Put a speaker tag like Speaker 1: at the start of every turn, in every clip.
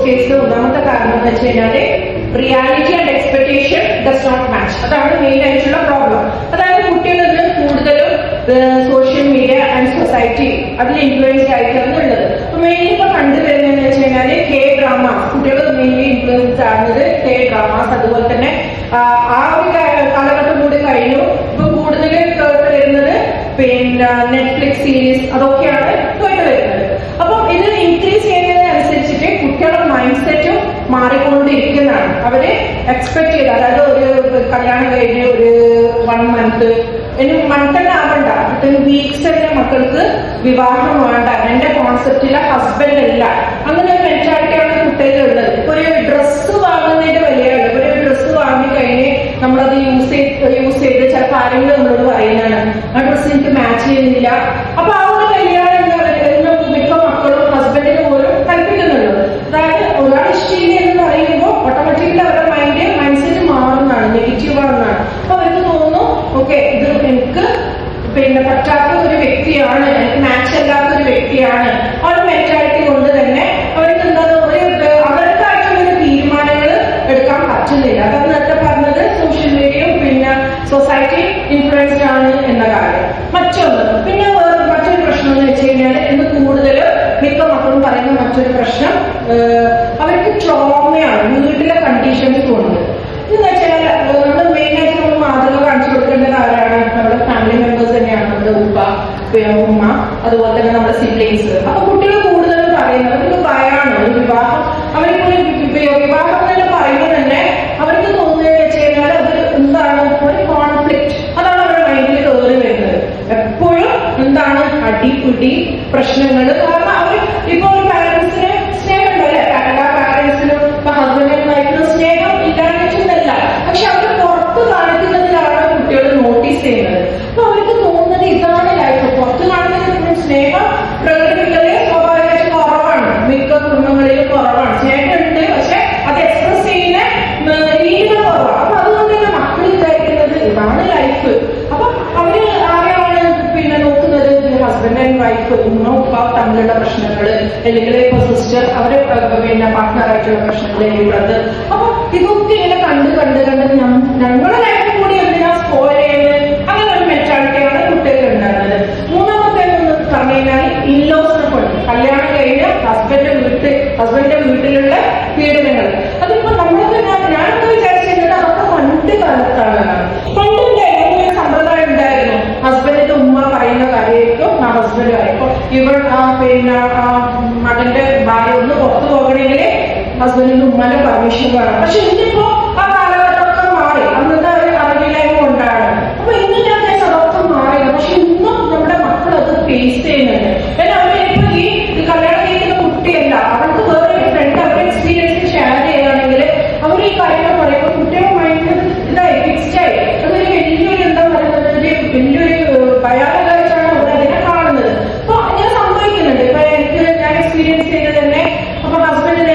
Speaker 1: കേസിലെ ഒന്നാമത്തെ കാരണം എന്ന് വെച്ച് കഴിഞ്ഞാല് reality and expectation does not match. അതാണ് മെയിൻ ആയിട്ടുള്ള പ്രോബ്ലം. അതായത് കുട്ടികളിൽ കൂടുതലും സോഷ്യൽ മീഡിയ ആൻഡ് സൊസൈറ്റി അതിൽ ഇൻഫ്ലുവൻസ്ഡ് ആയിട്ടാണ് ഉള്ളത്. അപ്പൊ മെയിൻലി ഇപ്പൊ കണ്ടുവരുന്നതെന്ന് വെച്ച് കഴിഞ്ഞാല് കെ ഡ്രാമാസ്, കുട്ടികൾ മെയിൻലി ഇൻഫ്ലുവൻസ് ആകുന്നത് കെ ഡ്രാമാസ്, അതുപോലെ തന്നെ ആ ഒരു കാലഘട്ടം കൂടി കഴിഞ്ഞു. ഇപ്പൊ കൂടുതൽ വരുന്നത് പിന്നെ നെറ്റ്ഫ്ലിക്സ് സീരീസ് അതൊക്കെയാണ് വരുന്നത്. അപ്പം ഇത് ഇൻക്രീസ് ചെയ്യുന്നതിനനുസരിച്ചിട്ട് കുട്ടികളുടെ മൈൻഡ് സെറ്റും മാറിക്കൊണ്ടിരിക്കുന്നതാണ്. അവര് എക്സ്പെക്ട് ചെയ്ത്, അതായത് ഒരു കല്യാണം കഴിഞ്ഞ് ഒരു 1 മന്ത്, ഇനി മന്ത് തന്നെ ആവണ്ട, വീക്സ് തന്നെ മക്കൾക്ക് വിവാഹം വേണ്ട, എന്റെ കോൺസെപ്റ്റിലെ ഹസ്ബൻഡ് അല്ല, അങ്ങനെ ഒരു മെന്റാലിറ്റിയാണ് കുട്ടികളുള്ളത്. ഇപ്പൊ ഒരു ഡ്രസ്സ് വാങ്ങുന്നതിന്റെ വിലയാണ്. ഒരു ഡ്രസ്സ് വാങ്ങിക്കഴിഞ്ഞ് നമ്മളത് യൂസ് ചെയ്ത് ചിലപ്പോൾ ആരെങ്കിലും നമ്മളോട് പറയുന്നതാണ് ആ ഡ്രസ്സ് എനിക്ക് മാച്ച് ചെയ്യുന്നില്ല. അപ്പൊ ആ ഒരു കല്യാണം മിക്ക മക്കളും ഹസ്ബൻഡിന് പോലും കൽപ്പിക്കുന്നുള്ളൂ. അതായത് ഒരാൾ ഇഷ്ടമില്ല എന്ന് പറയുമ്പോൾ ഓട്ടോമാറ്റിക്കലി അവരുടെ മൈൻഡ് സെറ്റ് മാറുന്നതാണ്, നെഗറ്റീവ് ആണെന്നാണ്. അപ്പൊ അവർക്ക് തോന്നുന്നു ഓക്കെ ഇത് എനിക്ക് പിന്നെ പറ്റാത്ത ഒരു വ്യക്തിയാണ്, എനിക്ക് മാച്ച് അല്ലാത്ത ഒരു വ്യക്തിയാണ്. ആ ഒരു മെന്റാലിറ്റി കൊണ്ട് തന്നെ അവർക്ക് എന്താ അവർക്കായിട്ടുള്ള ഒരു തീരുമാനങ്ങൾ എടുക്കാൻ പറ്റുന്നില്ല. അതാണ് നേരത്തെ പറഞ്ഞത് സോഷ്യൽ മീഡിയയും പിന്നെ സൊസൈറ്റി ഇൻഫ്ലുവൻസ്ഡ് ആണ് എന്ന കാര്യം. പിന്നെ മറ്റൊരു പ്രശ്നം എന്ന് വെച്ച് കഴിഞ്ഞാൽ ഇന്ന് കൂടുതൽ മിക്ക മക്കളും പറയുന്ന മറ്റൊരു പ്രശ്നം അവർക്ക് ട്രോമയാണ്, വീട്ടിലെ കണ്ടീഷൻസ് കൊണ്ട്. എന്ന് വെച്ചാൽ നമ്മൾ മെയിനായിട്ട് നമ്മൾ മാതൃക കാണിച്ചു കൊടുക്കേണ്ടത് ആരാണ്? നമ്മുടെ ഫാമിലി മെമ്പേഴ്സ് തന്നെയാണ്, നമ്മുടെ ഉപ്പ, ഉമ്മ, അതുപോലെ തന്നെ നമ്മുടെ സിബ്ലിങ്സ്. അപ്പൊ കുട്ടികൾ കൂടുതലും പറയുന്നത് അവർക്ക് ഭയമാണ് ഒരു വിവാഹം. അവർക്ക് വിവാഹം തന്നെ പറയുമ്പോൾ തന്നെ അവർക്ക് തോന്നുന്നത് വെച്ച് കഴിഞ്ഞാൽ അത് എന്താണ് ഒരു കോൺഫ്ലിക്റ്റ്, അതാണ് അവരുടെ മൈൻഡിൽ കയറി വരുന്നത്. എപ്പോഴും എന്താണ് അടിപിടി പ്രശ്നങ്ങൾ. കാരണം അവർ ഇപ്പൊ ഒരു പാരന്റ്സിന് സ്നേഹം ഉണ്ടല്ലേ, എല്ലാ പാരന്റ്സിനും ഇപ്പൊ ഹസ്ബൻഡിനും വൈഫിനും സ്നേഹം ഇല്ലാന്നില്ല, പക്ഷെ അവർ പുറത്ത് കാണിക്കുന്നതിലാണ് കുട്ടികൾ നോട്ടീസ് ചെയ്യുന്നത്. അപ്പൊ അവർക്ക് തോന്നുന്നത് ഇതാണ് ലൈഫ്. പുറത്ത് കാണിക്കുന്ന സ്നേഹം പ്രകടിപ്പിക്കല് സ്വാഭാവികമായിട്ട് കുറവാണ്, മിക്ക കുടുംബങ്ങളിലും കുറവാണ്. സ്നേഹമുണ്ട്, പക്ഷെ അത് എക്സ്പ്രസ് ചെയ്യുന്ന രീതികൾ കുറവാണ്. അപ്പൊ അതുകൊണ്ട് തന്നെ മക്കൾ വിചാരിക്കുന്നത് ഇതാണ് ലൈഫ്. അപ്പൊ അവര് ആരെയാണ് പിന്നെ നോക്കുന്നത്? ഹസ്ബൻഡ് ആൻഡ് വൈഫ്, ഉമ്മ ഉപ്പ തമ്മിലുള്ള പ്രശ്നങ്ങള്, അല്ലെങ്കിൽ ഇപ്പൊ സിസ്റ്റർ അവരെ പിന്നെ പാർട്ട്ണറായിട്ടുള്ള പ്രശ്നങ്ങൾ, അല്ലെങ്കിൽ ബ്രദർ. അപ്പൊ ഇതൊക്കെ ഇങ്ങനെ കണ്ട് ഞങ്ങളുടെ ലൈഫ് കൂടി എന്തിനാ സ്പോയിൽ ചെയ്യുന്നത്? അങ്ങനെ ഒരു മെന്റാലിറ്റിയാണ് കുട്ടികൾ ഉണ്ടാകുന്നത്. മൂന്നാമത്തെ എന്ന് പറഞ്ഞു കഴിഞ്ഞാൽ ഇൻലോസിനെ കൊണ്ട് കല്യാണം കഴിഞ്ഞ ഹസ്ബൻഡിന്റെ വീട്ടിലുള്ള പീഡനങ്ങൾ. അതിപ്പോ നമ്മളൊക്കെ ഞാനൊക്കെ വിചാരിച്ചിരുന്നത് അതൊക്കെ പണ്ട് കാലത്താണ്. പണ്ടുണ്ടായിരുന്നു ഒരു സമ്പ്രദായം ഉണ്ടായിരുന്നു, ഹസ്ബൻഡിന്റെ ഉമ്മ പറയുന്ന കാര്യമായിരിക്കും ആ ഹസ്ബൻഡ് പറയുമ്പോൾ പിന്നെ മകന്റെ ഭാര്യ ഒന്ന് പുറത്തു പോകണമെങ്കിൽ ഹസ്ബൻഡിന്റെ ഉമ്മന്റെ പെർമിഷൻ വേണം. പക്ഷെ ഇന്നിപ്പോ ആ കാലഘട്ടമൊക്കെ മാറി, അന്നത്തെ ഒരു അറിവില്ലായ്മ കൊണ്ടാണ്. അപ്പൊ ഇന്ന് ഞാൻ അതൊക്കെ മാറിയത്. പക്ഷെ ഇന്നും നമ്മുടെ മക്കൾ അത് ഫേസ് ചെയ്യുന്നുണ്ട്. എന്നാൽ അവരിപ്പോ ഈ കല്യാണം കഴിക്കുന്ന കുട്ടിയല്ല, അവർക്ക് വേറെ ഫ്രണ്ട് അവരുടെ എക്സ്പീരിയൻസ് ഷെയർ ചെയ്യുകയാണെങ്കിൽ അവർ ഈ കാര്യങ്ങൾ പറയുമ്പോൾ കുട്ടിയുടെ മൈൻഡിൽ ഇതായി ഫിക്സ്ഡ് ആയി. അതൊരു വലിയൊരു എന്താ പറയുന്നത്, വലിയൊരു ഭയാനകമായിട്ടാണ് അവർ അതിനെ കാണുന്നത്. അപ്പൊ അങ്ങനെ സംഭവിക്കുന്നുണ്ട്. ഇപ്പൊ ഞാൻ എക്സ്പീരിയൻസ് ചെയ്തത് തന്നെ. അപ്പൊ ഹസ്ബൻഡിന്റെ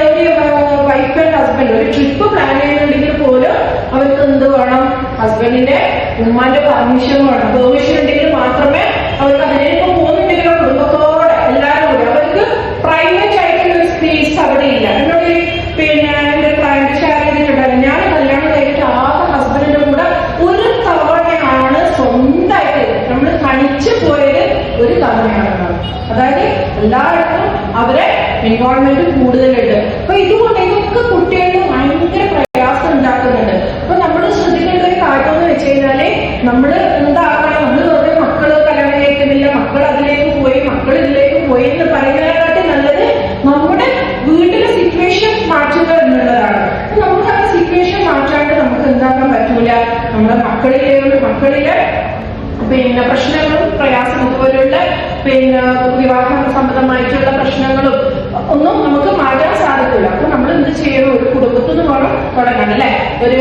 Speaker 1: വൈഫ് ആൻഡ് ഹസ്ബൻഡ് ഒരു ട്രിപ്പ് പ്ലാൻ ചെയ്യുന്നുണ്ടെങ്കിൽ പോലും അവർക്ക് എന്ത് വേണം? ഹസ്ബൻഡിന്റെ ഉമ്മാന്റെ പെർമിഷൻ വേണം. പെർമിഷൻ ഉണ്ടെങ്കിൽ മാത്രമേ അവർക്ക് അതിലേക്ക് പോകുന്നുണ്ടെങ്കിലോ കുടുംബത്തോടെ എല്ലാവരും കൂടി അവർക്ക് പ്രൈവറ്റ് ആയിട്ടുള്ള ഒരു സ്പേസ് അവിടെ ഇല്ല. എന്നോട് പിന്നെ എന്റെ ക്ലയന്റ് ഷെയർ ചെയ്തിട്ടുണ്ടായിരുന്നു, ഞാൻ കല്യാണം കഴിഞ്ഞിട്ട് ആകെ ഹസ്ബൻഡിന്റെ കൂടെ ഒരു തവണയാണ് സ്വന്തമായിട്ട് നമ്മൾ തനിച്ചു പോയത്, ഒരു തവണയാണ്. അതായത് എല്ലായിടത്തും അവരെ എൻവയോൺമെന്റ് കൂടുതലുണ്ട്. അപ്പൊ ഇതുകൊണ്ട് ഇതൊക്കെ കുട്ടികളുടെ ഭയങ്കര പ്രയാസം ഉണ്ടാക്കുന്നുണ്ട്. അപ്പൊ നമ്മൾ ശ്രദ്ധിക്കേണ്ട ഒരു കാര്യം എന്ന് വെച്ച് കഴിഞ്ഞാല് നമ്മള് എന്താക്കണം, നമ്മൾ വെറുതെ മക്കള് കല്യാണം കഴിക്കുന്നില്ല, മക്കൾ അതിലേക്ക് പോയി, മക്കൾ ഇതിലേക്ക് പോയി എന്ന് പറയുന്നതിനെക്കാട്ടി നല്ലത് നമ്മുടെ വീട്ടിലെ സിറ്റുവേഷൻ മാറ്റുക എന്നുള്ളതാണ്. അപ്പൊ നമുക്ക് ആ സിറ്റുവേഷൻ മാറ്റാണ്ട് നമുക്ക് എന്താക്കാൻ പറ്റൂല? നമ്മുടെ മക്കളിലെ പിന്നെ പ്രശ്നങ്ങളും പ്രയാസം, അതുപോലെയുള്ള പിന്നെ വിവാഹ സംബന്ധമായിട്ടുള്ള പ്രശ്നങ്ങളും ഒന്നും നമുക്ക് മാറ്റാൻ സാധിക്കില്ല. അപ്പൊ നമ്മൾ എന്ത് ചെയ്യണം? ഒരു കുടുംബത്തിൽ നിന്ന് വേണം തുടങ്ങാൻ, അല്ലെ? ഒരു